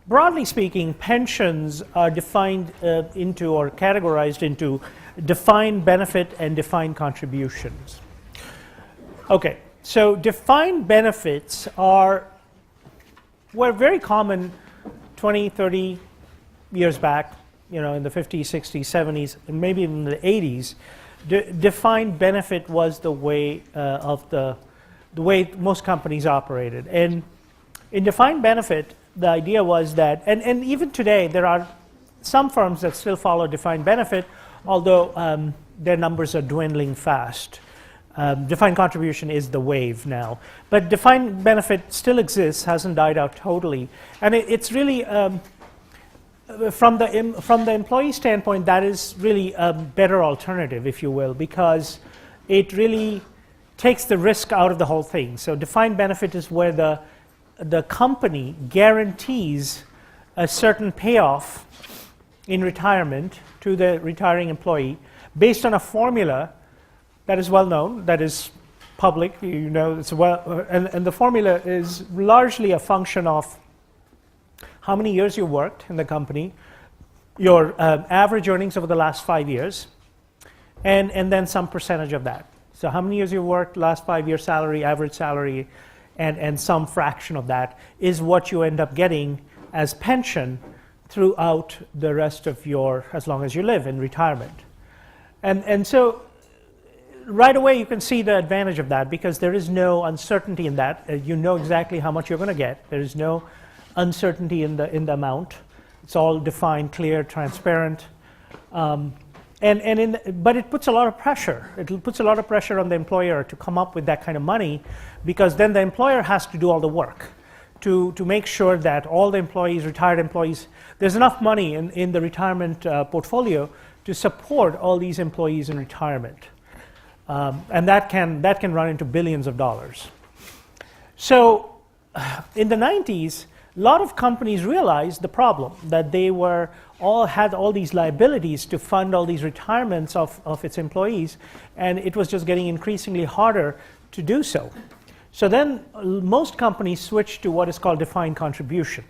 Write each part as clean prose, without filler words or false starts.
broadly speaking, pensions are defined into or categorized into defined benefit and defined contributions. Okay, so defined benefits were very common 20, 30 years back, in the 50s, 60s, 70s, and maybe even in the 80s. Defined benefit was the way the way most companies operated. And in defined benefit, the idea was that, and even today, there are some firms that still follow defined benefit, although their numbers are dwindling fast. Defined contribution is the wave now. But defined benefit still exists, hasn't died out totally. And it's really, from the employee standpoint, that is really a better alternative, if you will, because it really takes the risk out of the whole thing. So defined benefit is where the company guarantees a certain payoff in retirement to the retiring employee based on a formula that is well known, that is public, it's and the formula is largely a function of how many years you worked in the company, your average earnings over the last 5 years, and then some percentage of that. So how many years you worked, last 5 year salary, average salary, and some fraction of that is what you end up getting as pension throughout the rest of as long as you live in retirement. And so right away you can see the advantage of that because there is no uncertainty in that. You know exactly how much you're going to get. There is no uncertainty in the amount. It's all defined, clear, transparent. But it puts a lot of pressure. It puts a lot of pressure on the employer to come up with that kind of money because then the employer has to do all the work to make sure that all the employees, retired employees, there's enough money in the retirement portfolio to support all these employees in retirement. And that can run into billions of dollars. So in the 90s, a lot of companies realized the problem, that they had all these liabilities to fund all these retirements of its employees, and it was just getting increasingly harder to do so. So then most companies switched to what is called defined contribution.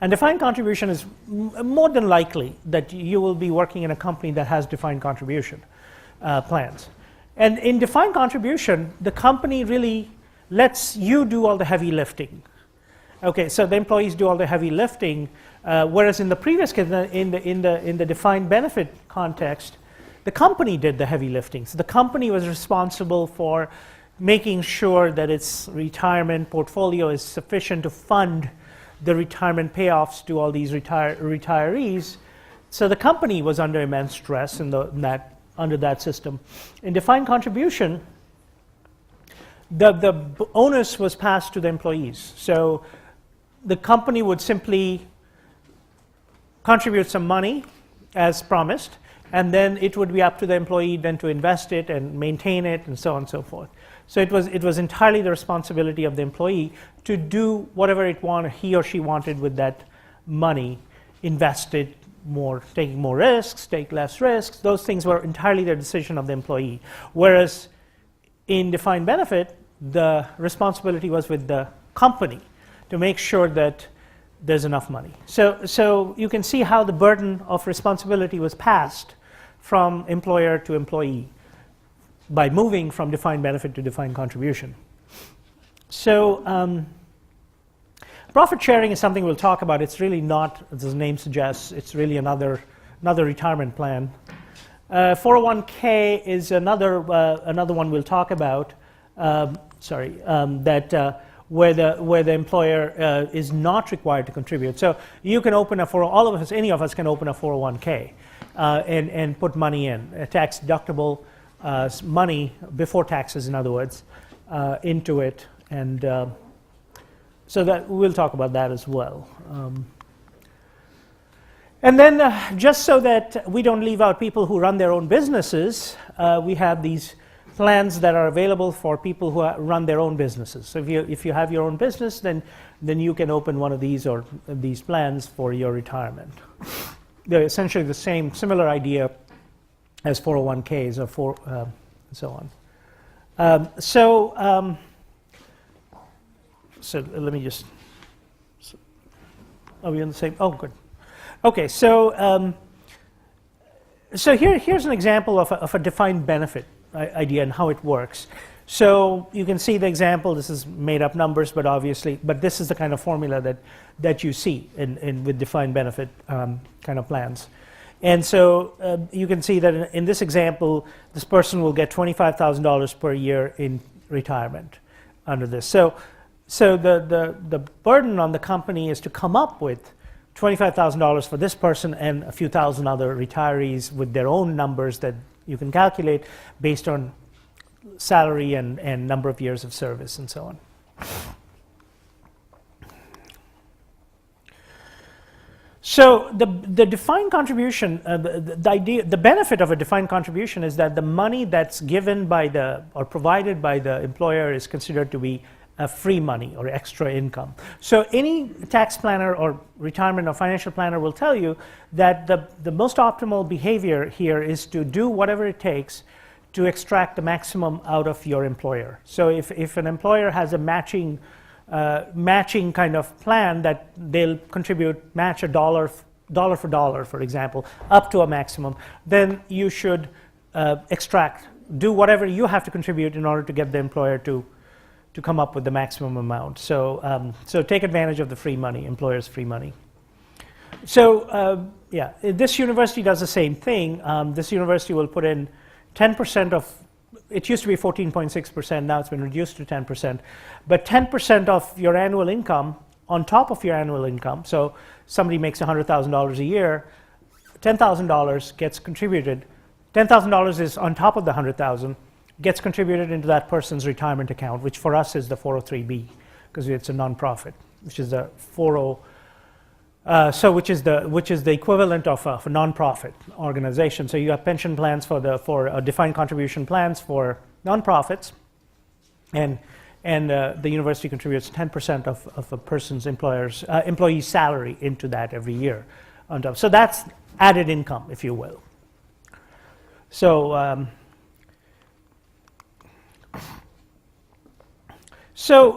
And defined contribution is more than likely that you will be working in a company that has defined contribution plans. And in defined contribution, the company really lets you do all the heavy lifting. Okay, so the employees do all the heavy lifting, whereas in the previous case, in the defined benefit context, the company did the heavy lifting. So the company was responsible for making sure that its retirement portfolio is sufficient to fund the retirement payoffs to all these retirees. So the company was under immense stress under that system. In defined contribution, the onus was passed to the employees. So the company would simply contribute some money as promised, and then it would be up to the employee then to invest it and maintain it and so on and so forth. So it was entirely the responsibility of the employee to do whatever he or she wanted with that money, invest it more, taking more risks, take less risks. Those things were entirely the decision of the employee. Whereas in defined benefit, the responsibility was with the company to make sure that there's enough money. So you can see how the burden of responsibility was passed from employer to employee by moving from defined benefit to defined contribution. So profit sharing is something we'll talk about. It's really not, as the name suggests, it's really another retirement plan. 401k is another one we'll talk about. Where the employer is not required to contribute. So you can open any of us can open a 401k and put money in, tax deductible money before taxes, in other words, into it, and so that we'll talk about that as well. And then just so that we don't leave out people who run their own businesses, we have these plans that are available for people who run their own businesses. So if you have your own business, then you can open one of these or these plans for your retirement. They're essentially the similar idea as 401ks or and so on. So let me just Are we on the same? Oh, good. Okay, so here's an example of a defined benefit idea and how it works. So you can see the example. This is made up numbers, but this is the kind of formula that you see with defined benefit kind of plans. And so you can see that in this example, this person will get $25,000 per year in retirement under this. So the burden on the company is to come up with $25,000 for this person and a few thousand other retirees with their own numbers that you can calculate based on salary and number of years of service and so on. So the defined contribution, the benefit of a defined contribution is that the money that's given by or provided by the employer is considered to be free money or extra income. So any tax planner or retirement or financial planner will tell you that the most optimal behavior here is to do whatever it takes to extract the maximum out of your employer. So if an employer has a matching kind of plan that they'll match a dollar for dollar, for example, up to a maximum, then you should do whatever you have to contribute in order to get the employer to come up with the maximum amount. So take advantage of the free money, employer's free money. So this university does the same thing. This university will put in 10% of, it used to be 14.6%, now it's been reduced to 10%, but 10% of your annual income on top of your annual income, so somebody makes $100,000 a year, $10,000 gets contributed, $10,000 is on top of the $100,000, gets contributed into that person's retirement account, which for us is the 403B, because it's a nonprofit, which is the 40. Which is the equivalent of a nonprofit organization. So you have pension plans for defined contribution plans for nonprofits, and the university contributes 10% of a person's employee's salary into that every year on top. So that's added income, if you will. So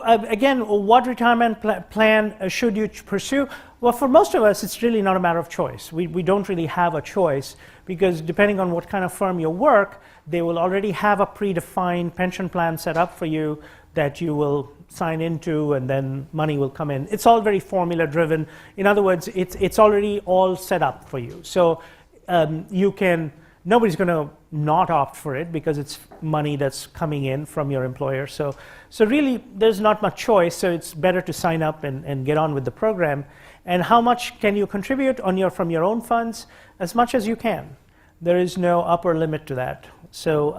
again, what retirement plan should you pursue? Well, for most of us, it's really not a matter of choice. We don't really have a choice because depending on what kind of firm you work, they will already have a predefined pension plan set up for you that you will sign into and then money will come in. It's all very formula driven. In other words, it's already all set up for you. So nobody's going to not opt for it because it's money that's coming in from your employer. So really, there's not much choice. So it's better to sign up and get on with the program. And how much can you contribute from your own funds? As much as you can. There is no upper limit to that. So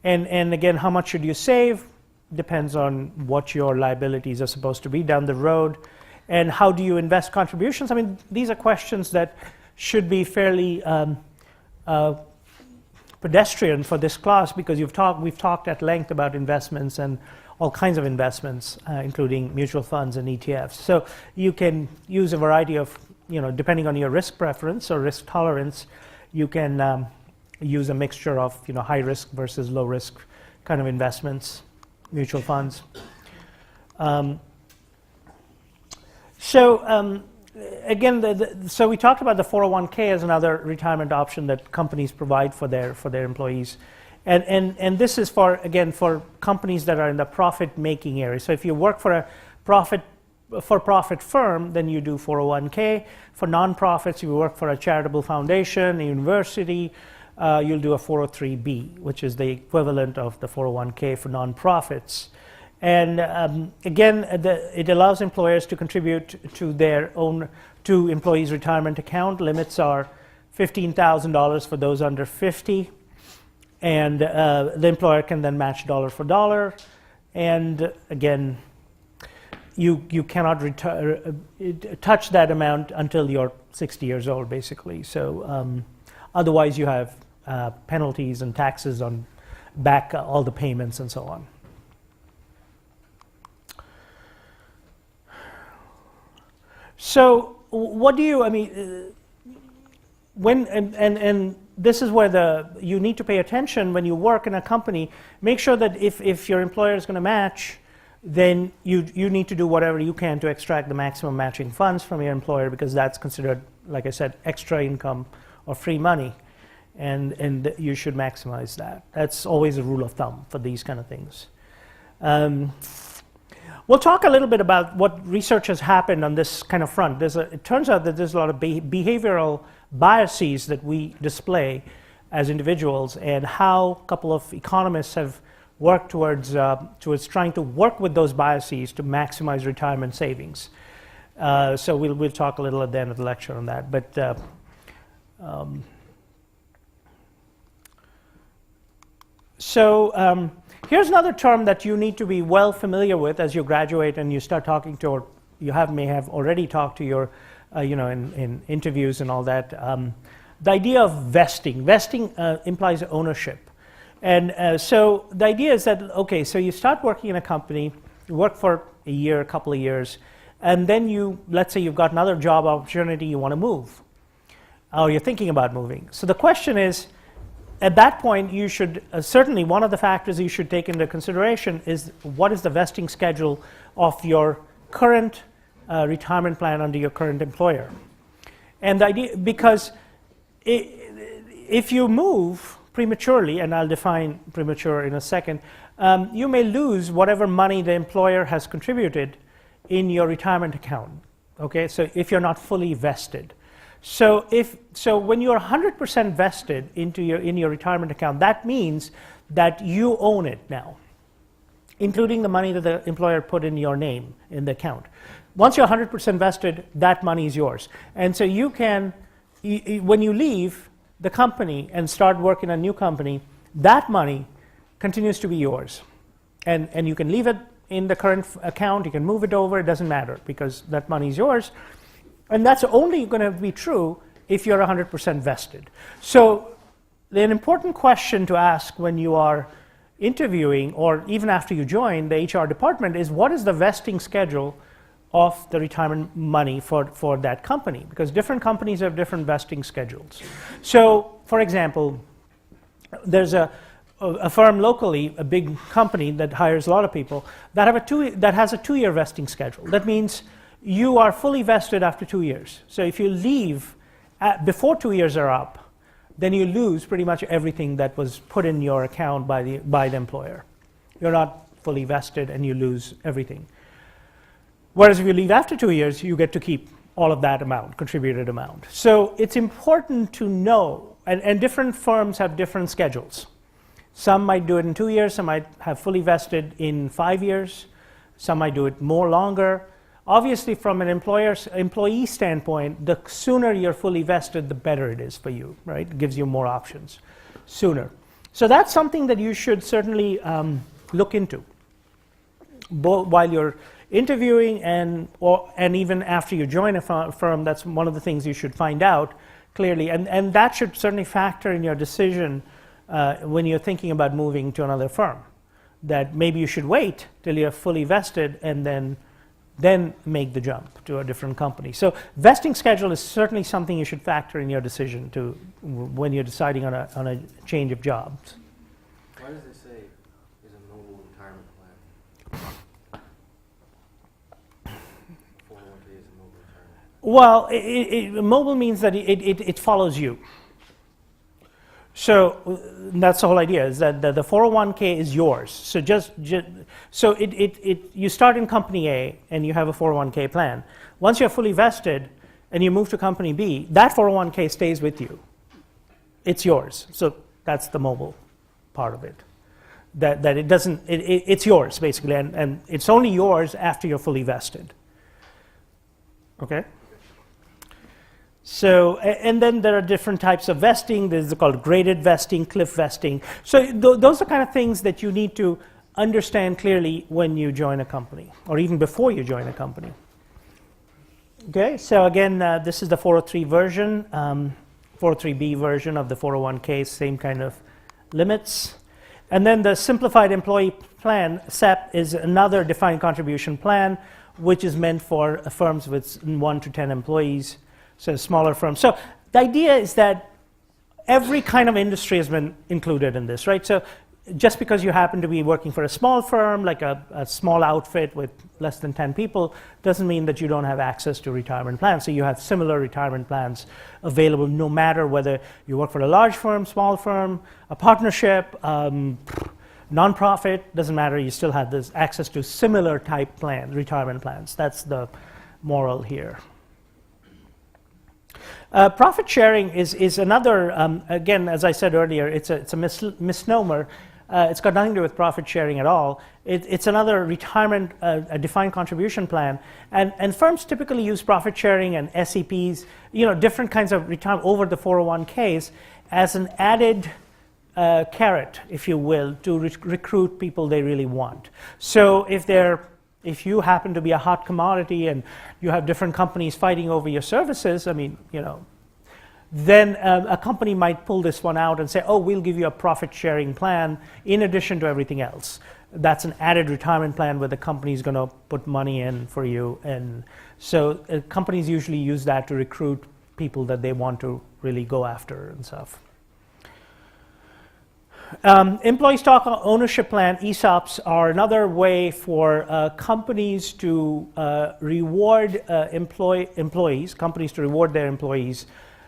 and again, how much should you save? Depends on what your liabilities are supposed to be down the road. And how do you invest contributions? I mean, these are questions that should be fairly pedestrian for this class because we've talked at length about investments and all kinds of investments, including mutual funds and ETFs. So you can use a variety of, depending on your risk preference or risk tolerance, you can use a mixture of, high risk versus low risk kind of investments, mutual funds. Again, so we talked about the 401k as another retirement option that companies provide for their employees, and this is for companies that are in the profit-making area. So if you work for a for-profit firm, then you do 401k. For nonprofits, you work for a charitable foundation, a university, you'll do a 403b, which is the equivalent of the 401k for nonprofits. And again, it allows employers to contribute to employees' retirement account. Limits are $15,000 for those under 50, and the employer can then match dollar for dollar. And again, you cannot touch that amount until you're 60 years old, basically. So otherwise, you have penalties and taxes on back all the payments and so on. So what do you, and this is where you need to pay attention when you work in a company. Make sure that if your employer is going to match, then you need to do whatever you can to extract the maximum matching funds from your employer, because that's considered, like I said, extra income or free money, and you should maximize that. That's always a rule of thumb for these kind of things. We'll talk a little bit about what research has happened on this kind of front. It turns out that there's a lot of behavioral biases that we display as individuals, and how a couple of economists have work towards trying to work with those biases to maximize retirement savings. So we'll talk a little at the end of the lecture on that. But here's another term that you need to be well familiar with as you graduate and you start talking to, or you may have already talked to your, in interviews and all that. The idea of vesting. Vesting implies ownership. And so the idea is that, okay, so you start working in a company, you work for a year, a couple of years, and then let's say you've got another job opportunity, you want to move, or you're thinking about moving. So the question is, at that point, you should, certainly one of the factors you should take into consideration is what is the vesting schedule of your current retirement plan under your current employer. And the idea, because if you move prematurely, and I'll define premature in a second, you may lose whatever money the employer has contributed in your retirement account. Okay, so if you're not fully vested. So when you're 100% vested in your retirement account, that means that you own it now, including the money that the employer put in your name in the account. Once you're 100% vested, that money is yours. And so you can, when you leave the company and start working in a new company, that money continues to be yours. And you can leave it in the current account, you can move it over, it doesn't matter, because that money is yours. And that's only going to be true if you're 100% vested. So an important question to ask when you are interviewing, or even after you join the HR department, is what is the vesting schedule of the retirement money for that company? Because different companies have different vesting schedules. So, for example, there's a firm locally, a big company that hires a lot of people, that has a 2-year vesting schedule. That means you are fully vested after 2 years. So if you leave before 2 years are up, then you lose pretty much everything that was put in your account by the employer. You're not fully vested and you lose everything. Whereas if you leave after 2 years, you get to keep all of that amount, contributed amount. So it's important to know, and different firms have different schedules. Some might do it in 2 years, some might have fully vested in 5 years, some might do it more longer. Obviously, from an employee standpoint, the sooner you're fully vested, the better it is for you, right? It gives you more options sooner. So that's something that you should certainly look into, both while you're interviewing and even after you join a firm. That's one of the things you should find out clearly, and that should certainly factor in your decision when you're thinking about moving to another firm. That maybe you should wait till you're fully vested and then make the jump to a different company. So vesting schedule is certainly something you should factor in your decision when you're deciding on a change of jobs. Why does it say is a mobile retirement plan? 401k is a mobile retirement plan. Well, mobile means that it follows you. So that's the whole idea, is that the 401k is yours. So you start in company A and you have a 401k plan. Once you're fully vested and you move to company B, that 401k stays with you. It's yours. So that's the mobile part of it. That it doesn't, it's yours basically, and it's only yours after you're fully vested. Okay? So, and then there are different types of vesting. There's called graded vesting, cliff vesting. So those are kind of things that you need to understand clearly when you join a company, or even before you join a company. Okay, so again, this is the 403 version, 403B version of the 401k, same kind of limits. And then the simplified employee plan, SEP, is another defined contribution plan, which is meant for firms with 1 to 10 employees. So smaller firms. So the idea is that every kind of industry has been included in this, right? So just because you happen to be working for a small firm, like a small outfit with less than 10 people, doesn't mean that you don't have access to retirement plans. So you have similar retirement plans available no matter whether you work for a large firm, small firm, a partnership, nonprofit, doesn't matter, you still have this access to similar type retirement plans. That's the moral here. Profit sharing is another, again, as I said earlier, it's a misnomer. It's got nothing to do with profit sharing at all. It's another retirement, a defined contribution plan. And firms typically use profit sharing and SEPs, different kinds of retirement over the 401ks as an added carrot, if you will, to recruit people they really want. So if you happen to be a hot commodity and you have different companies fighting over your services, then a company might pull this one out and say, oh, we'll give you a profit-sharing plan in addition to everything else. That's an added retirement plan where the company's going to put money in for you. And so companies usually use that to recruit people that they want to really go after and stuff. Employee stock ownership plan, ESOPs, are another way for companies to reward employees, companies to reward their employees.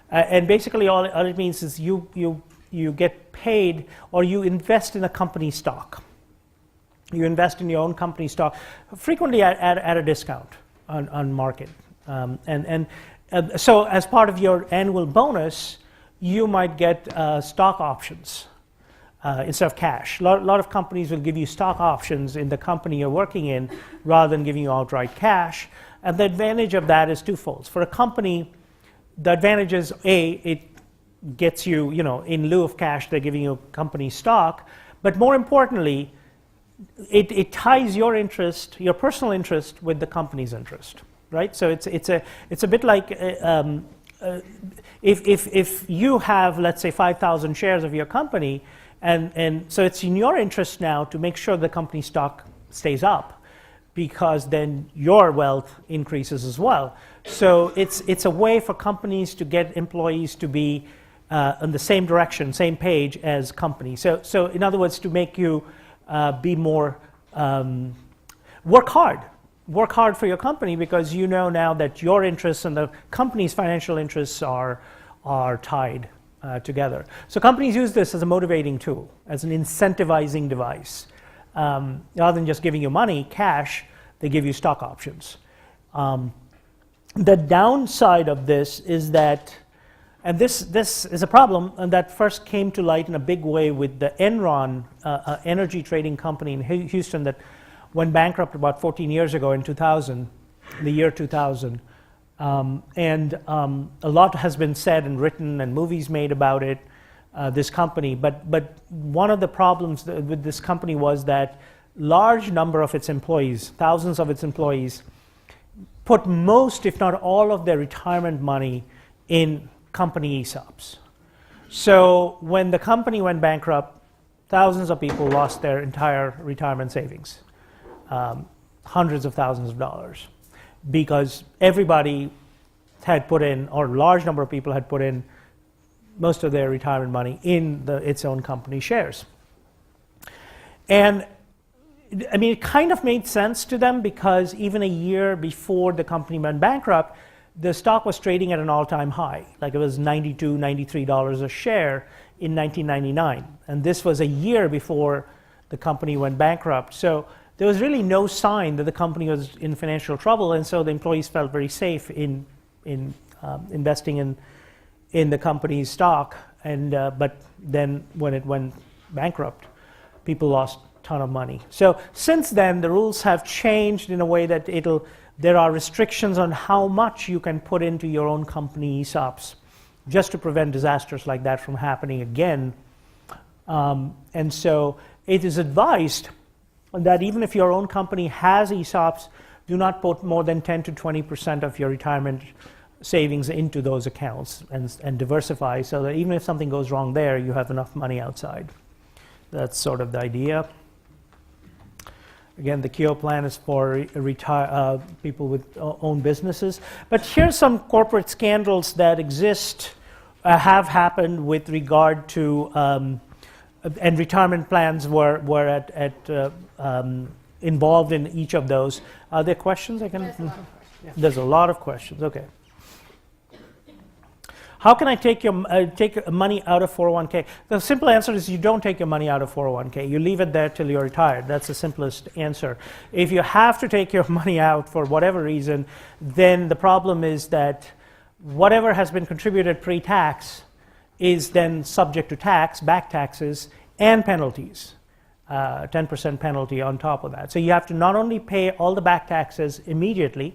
And basically all it means is you get paid, or you invest in a company stock. You invest in your own company stock, frequently at a discount on market. So as part of your annual bonus, you might get stock options instead of cash. A lot of companies will give you stock options in the company you're working in rather than giving you outright cash. And the advantage of that is twofold. For a company, the advantage is, A, it gets you, in lieu of cash, they're giving you company stock. But more importantly, it ties your interest, your personal interest, with the company's interest, right? So it's a bit like if you have, let's say, 5,000 shares of your company, and so it's in your interest now to make sure the company stock stays up, because then your wealth increases as well. So it's a way for companies to get employees to be in the same direction, same page as companies. So in other words, to make you be more, work hard for your company, because you know now that your interests and the company's financial interests are tied together. So companies use this as a motivating tool, as an incentivizing device. Rather than just giving you money, cash, they give you stock options. The downside of this is that, and this is a problem that first came to light in a big way with the Enron energy trading company in Houston that went bankrupt about 14 years ago in 2000, the year 2000. And a lot has been said and written and movies made about it, this company. But one of the problems with this company was that large number of its employees, thousands of its employees, put most, if not all, of their retirement money in company ESOPs. So when the company went bankrupt, thousands of people lost their entire retirement savings, hundreds of thousands of dollars, because everybody had put in, or a large number of people had put in most of their retirement money in its own company shares. And I mean, it kind of made sense to them, because even a year before the company went bankrupt, the stock was trading at an all-time high. Like it was $92, $93 a share in 1999. And this was a year before the company went bankrupt. So there was really no sign that the company was in financial trouble, and so the employees felt very safe in investing in the company's stock. And but then when it went bankrupt, people lost a ton of money. So since then, the rules have changed in a way that there are restrictions on how much you can put into your own company ESOPs, just to prevent disasters like that from happening again. And so it is advised that even if your own company has ESOPs, do not put more than 10 to 20% of your retirement savings into those accounts, and diversify, so that even if something goes wrong there, you have enough money outside. That's sort of the idea. Again, the Keogh plan is for people with own businesses. But here's some corporate scandals that exist, have happened with regard to and retirement plans were involved in each of those. Are there questions? There's a lot of questions. Okay. How can I take money out of 401k? The simple answer is you don't take your money out of 401k. You leave it there till you're retired. That's the simplest answer. If you have to take your money out for whatever reason, then the problem is that whatever has been contributed pre-tax is then subject to tax, back taxes, and penalties. 10% penalty on top of that. So you have to not only pay all the back taxes immediately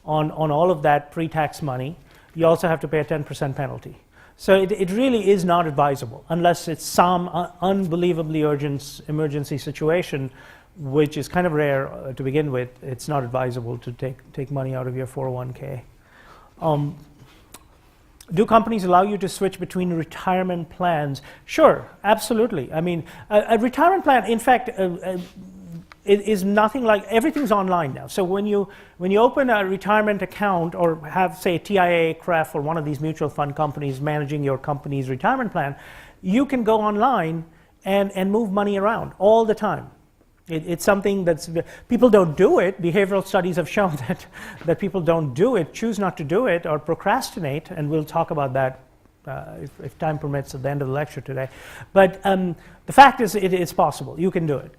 on all of that pre-tax money, you also have to pay a 10% penalty. So it really is not advisable unless it's some unbelievably urgent emergency situation, which is kind of rare to begin with. It's not advisable to take money out of your 401k. Do companies allow you to switch between retirement plans? Sure, absolutely. I mean, a retirement plan, in fact, it is nothing like, everything's online now. So when you open a retirement account or have, say, TIA, CREF, or one of these mutual fund companies managing your company's retirement plan, you can go online and move money around all the time. It's something that's, people don't do it. Behavioral studies have shown that people don't do it, choose not to do it, or procrastinate, and we'll talk about that if time permits at the end of the lecture today. But the fact is, it's possible. You can do it.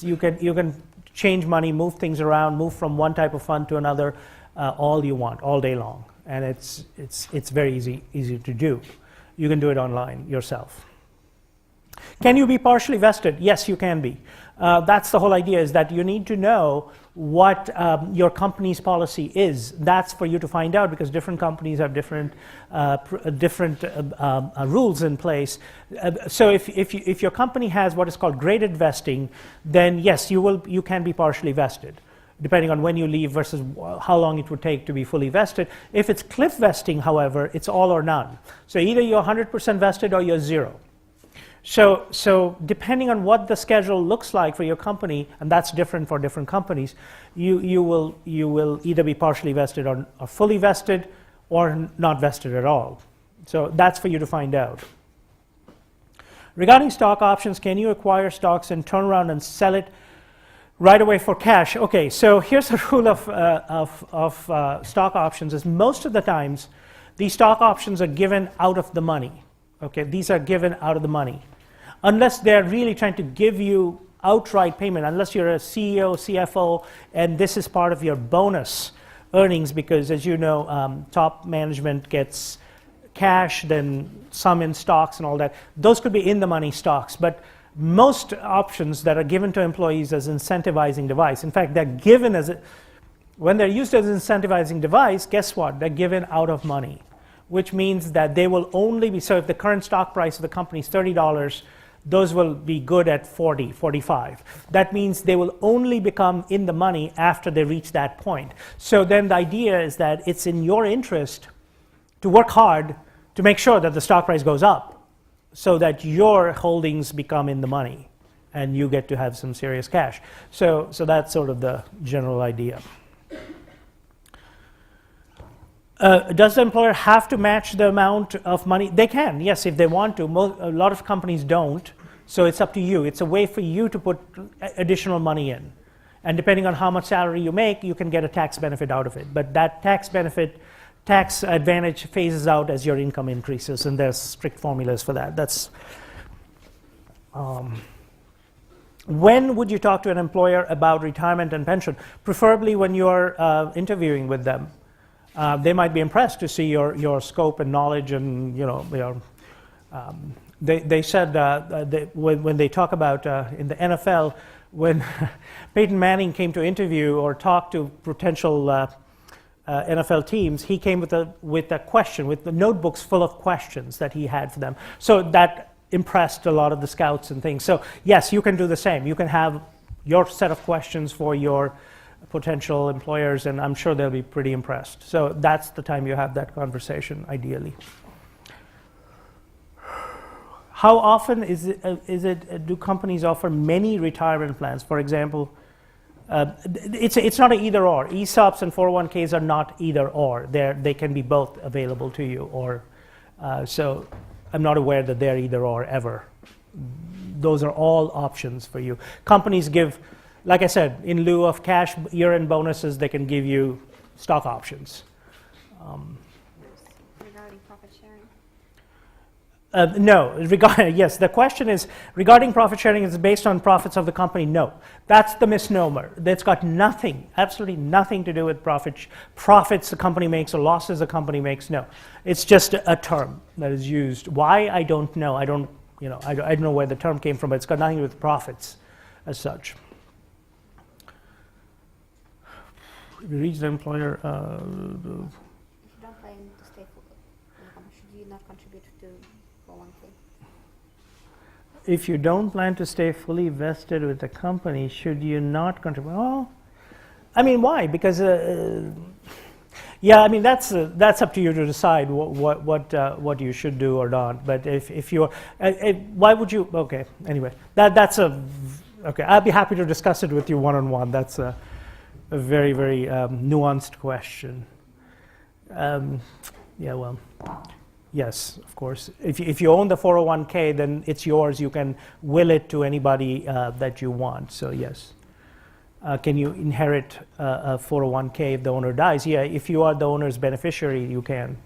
You can change money, move things around, move from one type of fund to another, all you want, all day long, and it's very easy to do. You can do it online yourself. Can you be partially vested? Yes, you can be. That's the whole idea, is that you need to know what your company's policy is. That's for you to find out, because different companies have different rules in place. So if your company has what is called graded vesting, then yes, you can be partially vested, depending on when you leave versus how long it would take to be fully vested. If it's cliff vesting, however, it's all or none. So either you're 100% vested or you're zero. So depending on what the schedule looks like for your company, and that's different for different companies, you will either be partially vested or fully vested or not vested at all. So that's for you to find out. Regarding stock options, can you acquire stocks and turn around and sell it right away for cash? Okay, so here's the rule of stock options: is most of the times these stock options are given out of the money. Okay, these are given out of the money. Unless they're really trying to give you outright payment, unless you're a CEO, CFO, and this is part of your bonus earnings, because as you know, top management gets cash, then some in stocks and all that. Those could be in the money stocks, but most options that are given to employees as incentivizing device, in fact, they're given when they're used as incentivizing device, guess what? They're given out of money, which means that they will only be, so if the current stock price of the company is $30, those will be good at 40, 45. That means they will only become in the money after they reach that point. So then the idea is that it's in your interest to work hard to make sure that the stock price goes up so that your holdings become in the money and you get to have some serious cash. So that's sort of the general idea. Does the employer have to match the amount of money? They can, yes, if they want to. A lot of companies don't, so it's up to you. It's a way for you to put additional money in. And depending on how much salary you make, you can get a tax benefit out of it. But that tax advantage phases out as your income increases, and there's strict formulas for that. That's when would you talk to an employer about retirement and pension? Preferably when you're interviewing with them. They might be impressed to see your scope and knowledge, and they said when they talk about in the NFL, when Peyton Manning came to interview or talk to potential NFL teams, he came with a question, with the notebooks full of questions that he had for them. So that impressed a lot of the scouts and things. So yes, you can do the same. You can have your set of questions for your potential employers, and I'm sure they'll be pretty impressed. So that's the time you have that conversation, ideally. How often do companies offer many retirement plans? For example, it's not an either or. ESOPs and 401ks are not either or. They can be both available to you. So I'm not aware that they're either or ever. those are all options for you. Companies give, like I said, in lieu of cash year-end bonuses, they can give you stock options. Regarding profit sharing? No, yes, the question is, regarding profit sharing, is it based on profits of the company? No, that's the misnomer. That's got nothing, absolutely nothing to do with profits the company makes or losses the company makes. No, it's just a term that is used. Why, I don't know. I don't know where the term came from, but it's got nothing to do with profits as such. If you reach the employer, If you don't plan to stay for the company, should you not contribute to 401k? if you don't plan to stay fully vested with the company, should you not contribute? Well, I mean, why? Because, yeah, I mean, that's up to you to decide what you should do or not. But if you're, why would you? Okay, anyway, okay. I'll be happy to discuss it with you one-on-one. That's a very, very nuanced question. Yeah, well. Yes, of course. If you own the 401k, then it's yours. You can will it to anybody that you want. So yes. Can you inherit a 401k if the owner dies? Yeah, if you are the owner's beneficiary, you can.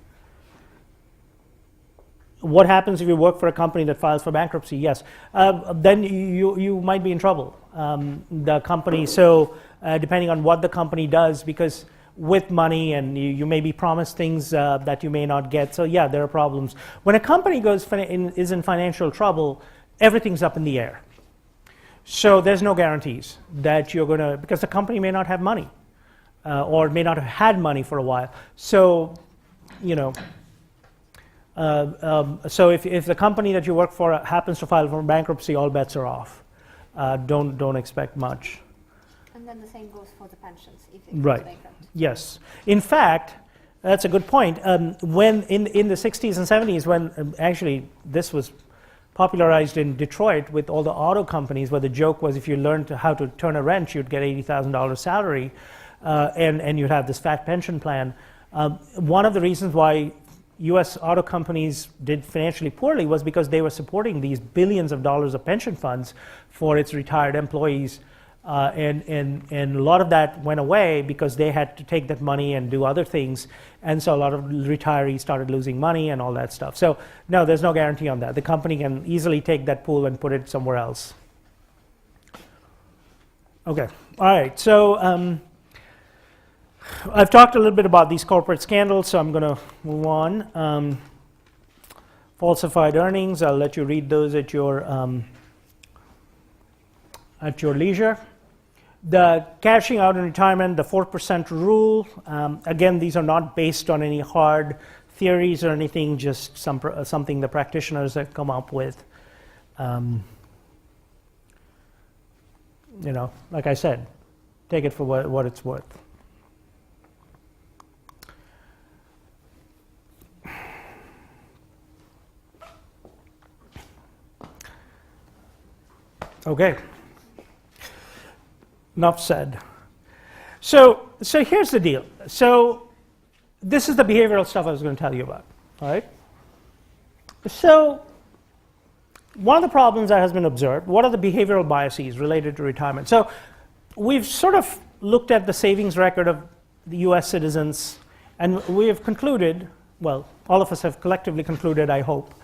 What happens if you work for a company that files for bankruptcy? Yes, then you might be in trouble. The company, so depending on what the company does, because with money and you may be promised things that you may not get. So yeah, there are problems. When a company is in financial trouble, everything's up in the air. So there's no guarantees that you're going to, because the company may not have money or may not have had money for a while. So, you know, so if the company that you work for happens to file for bankruptcy, all bets are off. Don't expect much. And then the same goes for the pensions if it Right. goes bankrupt. Yes. In fact, that's a good point. When in the 60s and 70s, when actually this was popularized in Detroit with all the auto companies, where the joke was if you learned how to turn a wrench, you'd get $80,000 salary, and you'd have this fat pension plan. One of the reasons why U.S. auto companies did financially poorly was because they were supporting these billions of dollars of pension funds for its retired employees. And a lot of that went away because they had to take that money and do other things, and so a lot of retirees started losing money and all that stuff. So no, there's no guarantee on that. The company can easily take that pool and put it somewhere else. Okay, all right. So I've talked a little bit about these corporate scandals, so I'm going to move on. Falsified earnings. I'll let you read those at your leisure. The cashing out in retirement, the 4% rule, again, these are not based on any hard theories or anything, just something the practitioners have come up with. You know, like I said, take it for what it's worth. Okay. Enough said. So here's the deal. So this is the behavioral stuff I was going to tell you about. All right. So one of the problems that has been observed, what are the behavioral biases related to retirement? So we've sort of looked at the savings record of the U.S. citizens, and we have concluded, well, all of us have collectively concluded, I hope,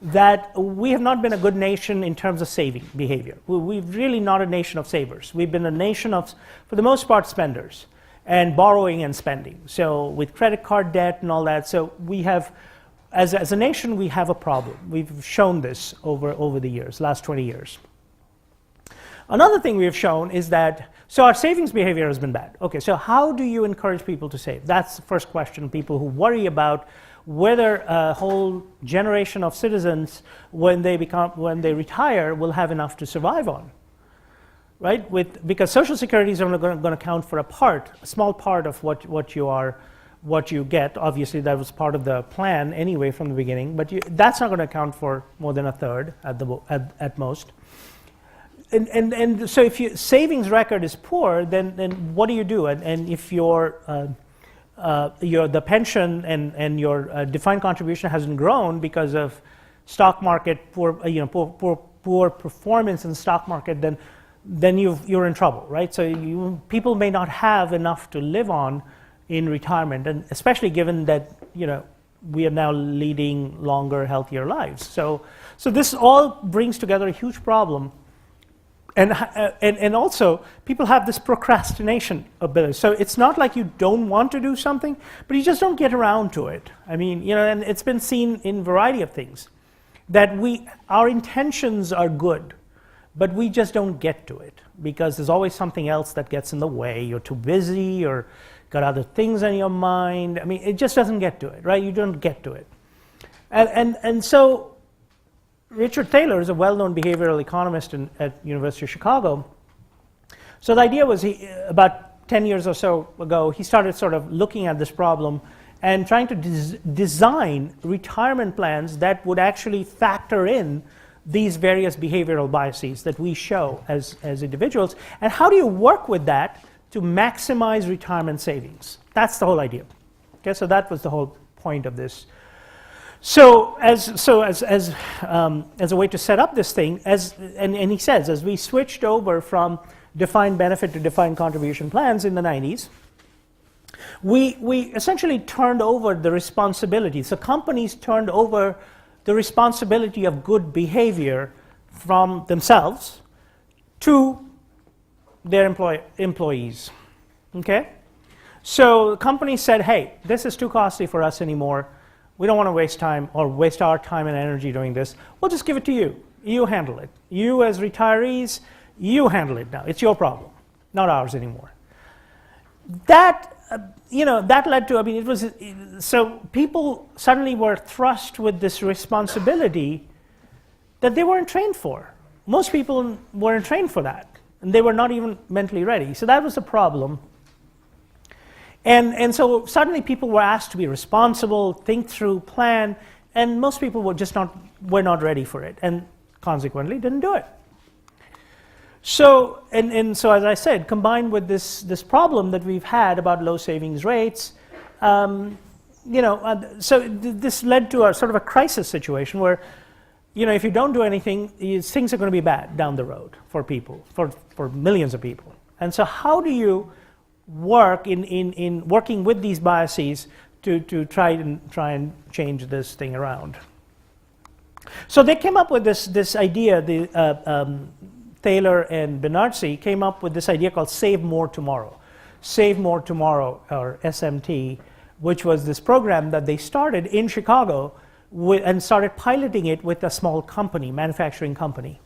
that we have not been a good nation in terms of saving behavior. We're really not a nation of savers. We've been a nation of, for the most part, spenders and borrowing and spending. So with credit card debt and all that, so we have, as a nation, we have a problem. We've shown this over the years, last 20 years. Another thing we have shown is that, so our savings behavior has been bad. Okay, so how do you encourage people to save? That's the first question. People who worry about whether a whole generation of citizens, when they retire, will have enough to survive on, right? Because Social Security is only going to count for a small part of what you get. Obviously, that was part of the plan anyway from the beginning, but that's not going to account for more than a third at most. And so if your savings record is poor, then what do you do? And if the pension and your defined contribution hasn't grown because of stock market poor poor performance in the stock market, then you're in trouble, right? So people may not have enough to live on in retirement, and especially given that we are now leading longer, healthier lives. So this all brings together a huge problem. And also, people have this procrastination ability. So it's not like you don't want to do something, but you just don't get around to it. I mean, and it's been seen in a variety of things, that our intentions are good, but we just don't get to it because there's always something else that gets in the way. You're too busy or got other things on your mind. I mean, it just doesn't get to it, right? You don't get to it. And so Richard Thaler is a well-known behavioral economist at University of Chicago. So the idea was about 10 years or so ago, he started sort of looking at this problem and trying to design retirement plans that would actually factor in these various behavioral biases that we show as individuals. And how do you work with that to maximize retirement savings? That's the whole idea. Okay, so that was the whole point of this. So as a way to set up this thing, and he says, as we switched over from defined benefit to defined contribution plans in the 90s, we essentially turned over the responsibility. So companies turned over the responsibility of good behavior from themselves to their employees. Okay? So companies said, hey, this is too costly for us anymore. We don't want to waste time or waste our time and energy doing this. We'll just give it to you. You handle it. You as retirees, you handle it now. It's your problem, not ours anymore. That led to, so people suddenly were thrust with this responsibility that they weren't trained for. Most people weren't trained for that, and they were not even mentally ready. So that was a problem. And so suddenly people were asked to be responsible, think through, plan, and most people were not ready for it, and consequently didn't do it. So, so as I said, combined with this problem that we've had about low savings rates, so this led to a sort of a crisis situation where, if you don't do anything, things are going to be bad down the road for people, for millions of people. And so how do you work in working with these biases to try and change this thing around? So they came up with this idea. Thaler and Bernardsey came up with this idea called Save More Tomorrow. Save More Tomorrow, or SMT, which was this program that they started in Chicago and started piloting it with a small company, manufacturing company.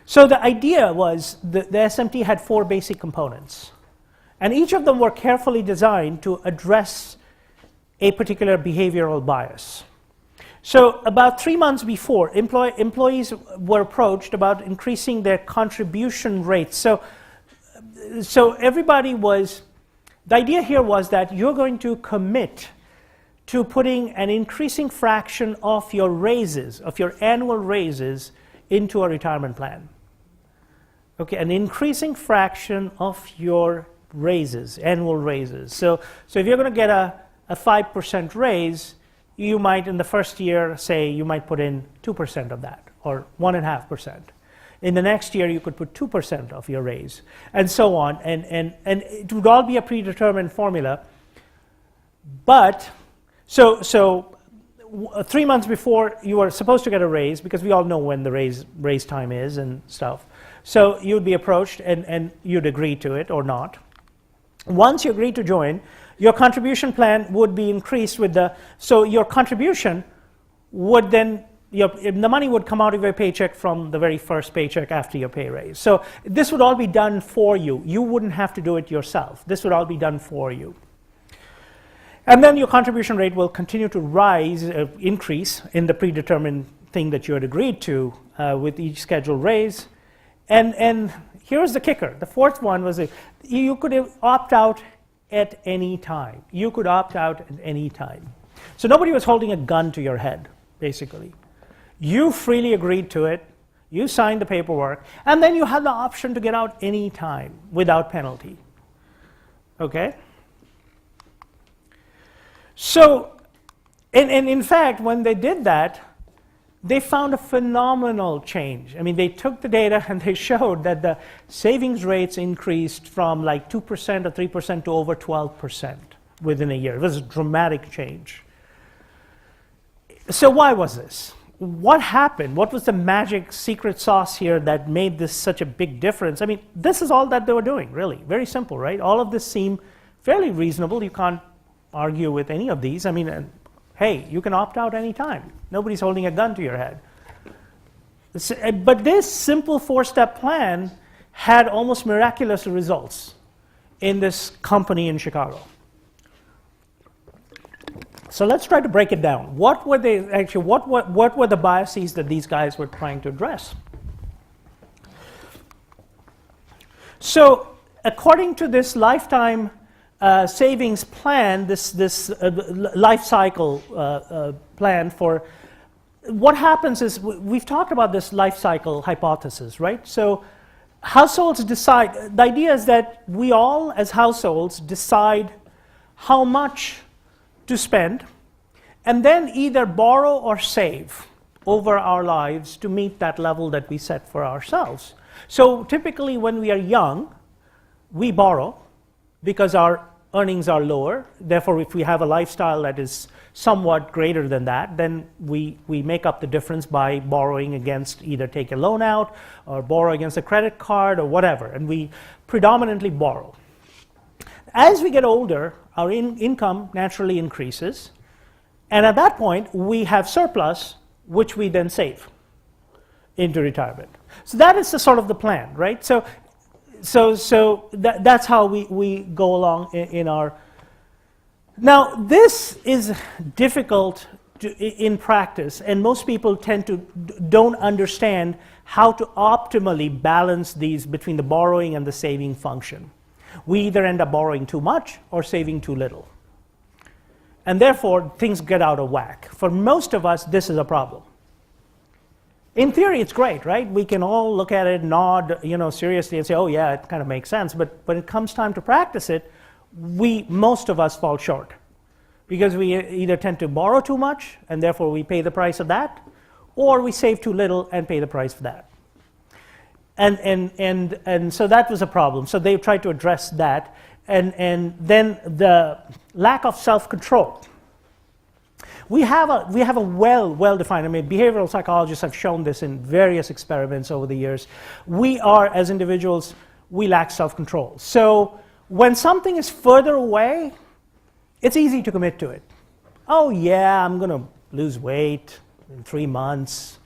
So the idea was the SMT had 4 basic components, and each of them were carefully designed to address a particular behavioral bias. So about 3 months before, employees were approached about increasing their contribution rates. So everybody was, the idea here was that you're going to commit to putting an increasing fraction of your raises, of your annual raises, into a retirement plan. Okay, an increasing fraction of your raises, annual raises. So if you're going to get a 5% raise, you might, in the first year, say you might put in 2% of that, or 1.5%. In the next year, you could put 2% of your raise, and so on. And it would all be a predetermined formula. But, so 3 months before, you were supposed to get a raise, because we all know when the raise time is and stuff. So you'd be approached, and you'd agree to it or not. Once you agree to join, your contribution plan would be increased with so your contribution would then, the money would come out of your paycheck from the very first paycheck after your pay raise. So this would all be done for you. You wouldn't have to do it yourself. This would all be done for you. And then your contribution rate will continue to rise, increase in the predetermined thing that you had agreed to with each scheduled raise. And here's the kicker. The fourth one was you could opt out at any time. You could opt out at any time. So nobody was holding a gun to your head, basically. You freely agreed to it, you signed the paperwork, and then you had the option to get out any time without penalty. Okay? So, and in fact, when they did that, they found a phenomenal change. I mean, they took the data and they showed that the savings rates increased from like 2% or 3% to over 12% within a year. It was a dramatic change. So why was this? What happened? What was the magic secret sauce here that made this such a big difference? I mean, this is all that they were doing, really. Very simple, right? All of this seemed fairly reasonable. You can't argue with any of these. I mean, hey, you can opt out anytime. Nobody's holding a gun to your head. But this simple four-step plan had almost miraculous results in this company in Chicago. So let's try to break it down. What were they actually? What were the biases that these guys were trying to address? So, according to this lifetime savings plan, this life cycle plan for what happens is we've talked about this life cycle hypothesis, right? So, households decide. The idea is that we all, as households, decide how much to spend, and then either borrow or save over our lives to meet that level that we set for ourselves. So typically when we are young, we borrow because our earnings are lower. Therefore, if we have a lifestyle that is somewhat greater than that, then we make up the difference by borrowing against, either take a loan out or borrow against a credit card or whatever, and we predominantly borrow. As we get older, our income naturally increases, and at that point, we have surplus, which we then save into retirement. So that is the sort of the plan, right? So that's how we go along in our... Now, this is difficult in practice, and most people don't understand how to optimally balance these between the borrowing and the saving function. We either end up borrowing too much or saving too little. And therefore, things get out of whack. For most of us, this is a problem. In theory, it's great, right? We can all look at it, nod, seriously and say, oh yeah, it kind of makes sense. But when it comes time to practice it, most of us fall short. Because we either tend to borrow too much, and therefore we pay the price of that, or we save too little and pay the price for that. And so that was a problem. So they tried to address that. And then the lack of self-control. We have a well-defined, behavioral psychologists have shown this in various experiments over the years. We are, as individuals, we lack self-control. So when something is further away, it's easy to commit to it. Oh yeah, I'm going to lose weight in 3 months.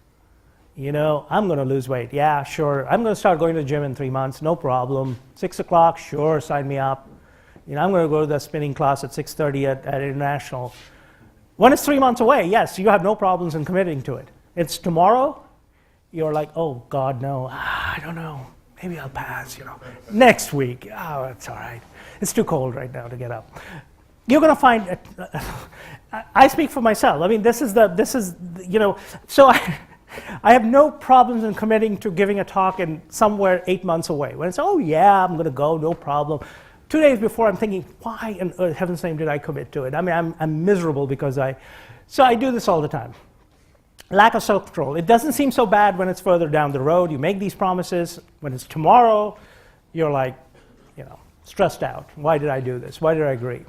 I'm going to lose weight. Yeah, sure. I'm going to start going to the gym in 3 months. No problem. 6 o'clock, sure, sign me up. I'm going to go to the spinning class at 6:30 at International. When it's 3 months away, yes, you have no problems in committing to it. It's tomorrow, you're like, oh, God, no. I don't know. Maybe I'll pass, Next week, oh, it's all right. It's too cold right now to get up. You're going to find, I speak for myself. So I have no problems in committing to giving a talk in somewhere 8 months away. When it's, oh yeah, I'm going to go, no problem. 2 days before, I'm thinking, why in heaven's name did I commit to it? I'm miserable because so I do this all the time. Lack of self-control. It doesn't seem so bad when it's further down the road. You make these promises. When it's tomorrow, you're like, stressed out. Why did I do this? Why did I agree?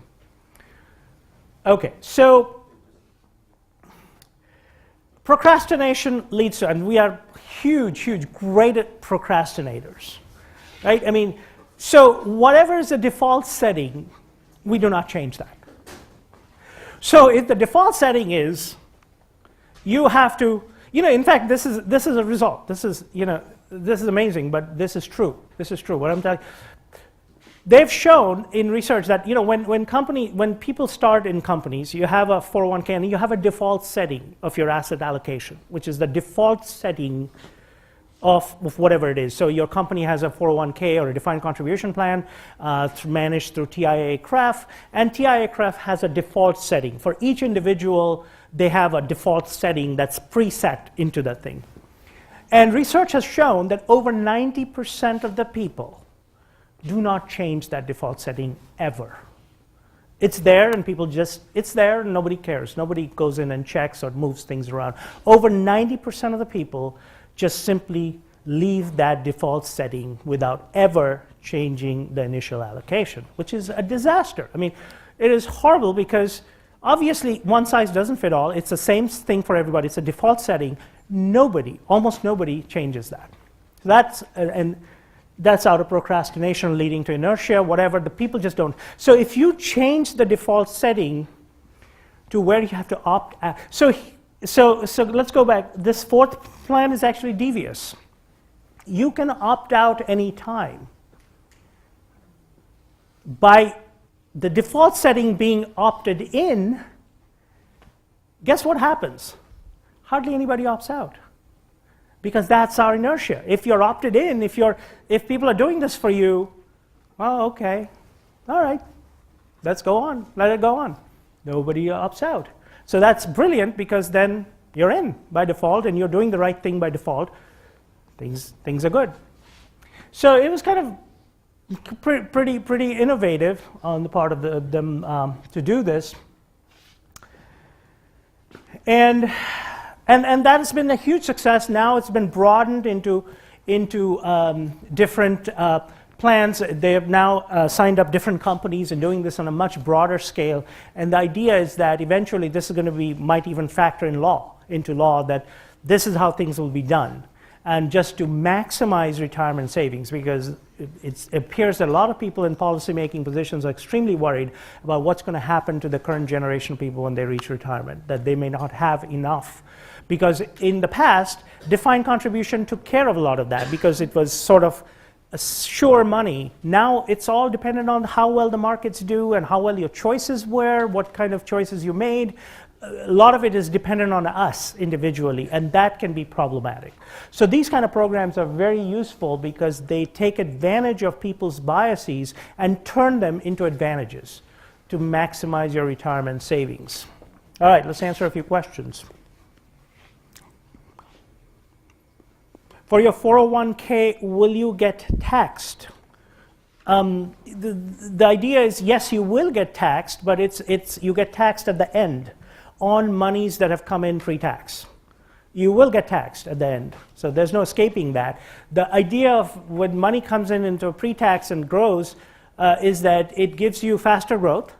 Okay, so procrastination leads to, and we are huge, great procrastinators, right? So whatever is the default setting, we do not change that. So if the default setting is, you have to, in fact, this is a result. This is amazing, but this is true. This is true. What I'm telling. They've shown in research that when people start in companies, you have a 401k and you have a default setting of your asset allocation, which is the default setting of whatever it is. So your company has a 401k or a defined contribution plan managed through TIAA-CREF, and TIAA-CREF has a default setting. For each individual, they have a default setting that's preset into that thing. And research has shown that over 90% of the people do not change that default setting ever. It's there and people just, it's there and nobody cares. Nobody goes in and checks or moves things around. Over 90% of the people just simply leave that default setting without ever changing the initial allocation, which is a disaster. I mean, it is horrible because obviously one size doesn't fit all. It's the same thing for everybody. It's a default setting. Nobody, almost nobody changes that. So that's out of procrastination leading to inertia, whatever. The people just don't. So if you change the default setting to where you have to opt out. So let's go back. This fourth plan is actually devious. You can opt out any time. By the default setting being opted in, guess what happens? Hardly anybody opts out. Because that's our inertia. If you're opted in, if people are doing this for you, well, okay, all right, let's go on, let it go on. Nobody opts out. So that's brilliant because then you're in by default and you're doing the right thing by default. Things are good. So it was kind of pretty innovative on the part of them to do this. And that has been a huge success. Now it's been broadened into different plans. They have now signed up different companies and doing this on a much broader scale. And the idea is that eventually this is going to might even factor into law that this is how things will be done. And just to maximize retirement savings, because it appears that a lot of people in policymaking positions are extremely worried about what's going to happen to the current generation of people when they reach retirement, that they may not have enough. Because in the past, defined contribution took care of a lot of that because it was sort of a sure money. Now it's all dependent on how well the markets do and how well your choices were, what kind of choices you made. A lot of it is dependent on us individually, and that can be problematic. So these kind of programs are very useful because they take advantage of people's biases and turn them into advantages to maximize your retirement savings. All right, let's answer a few questions. For your 401k, will you get taxed? The idea is, yes, you will get taxed, but you get taxed at the end on monies that have come in pre-tax. You will get taxed at the end, so there's no escaping that. The idea of when money comes in into a pre-tax and grows is that it gives you faster growth,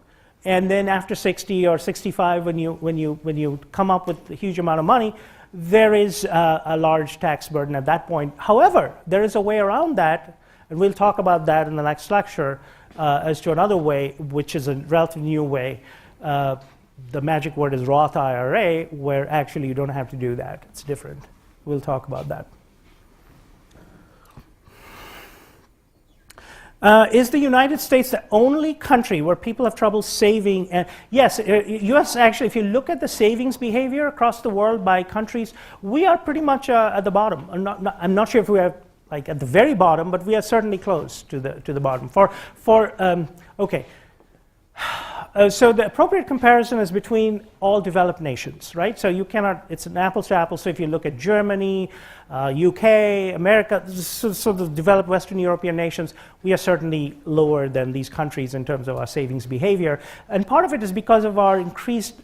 and then after 60 or 65, when you come up with a huge amount of money, there is a large tax burden at that point. However, there is a way around that, and we'll talk about that in the next lecture as to another way, which is a relatively new way. The magic word is Roth IRA, where actually you don't have to do that. It's different. We'll talk about that. Is the United States the only country where people have trouble saving? And yes, U.S. actually, if you look at the savings behavior across the world by countries, we are pretty much at the bottom. I'm not sure if we are like at the very bottom, but we are certainly close to the bottom. Okay. So the appropriate comparison is between all developed nations, right? So you cannot, it's an apples to apples. So if you look at Germany, UK, America, so the developed Western European nations, we are certainly lower than these countries in terms of our savings behavior. And part of it is because of our increased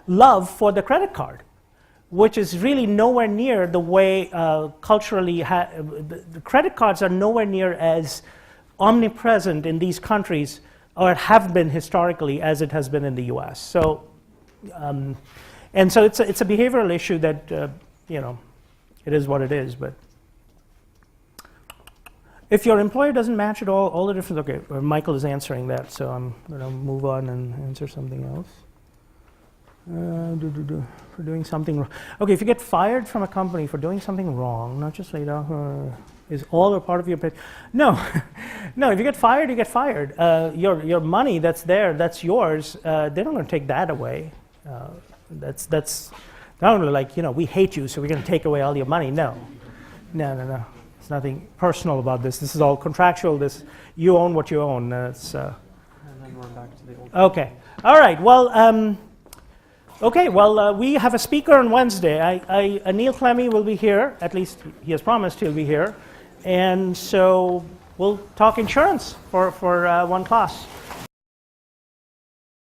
love for the credit card, which is really nowhere near the way culturally, the credit cards are nowhere near as omnipresent in these countries or have been historically as it has been in the U.S. So, and so it's a behavioral issue that it is what it is. But if your employer doesn't match at all the difference. Okay, Michael is answering that, so I'm going to move on and answer something else. For doing something wrong. Okay, if you get fired from a company for doing something wrong, not just laid off, is all or part of your pay? No, no. If you get fired, you get fired. Your money that's there, that's yours. They're not going to take that away. That's not only like we hate you, so we're going to take away all your money. No. It's nothing personal about this. This is all contractual. You own what you own. And then we're back to the old. Okay. All right. Well. Okay, well, we have a speaker on Wednesday. Neil Clemmy will be here. At least he has promised he'll be here. And so we'll talk insurance for one class.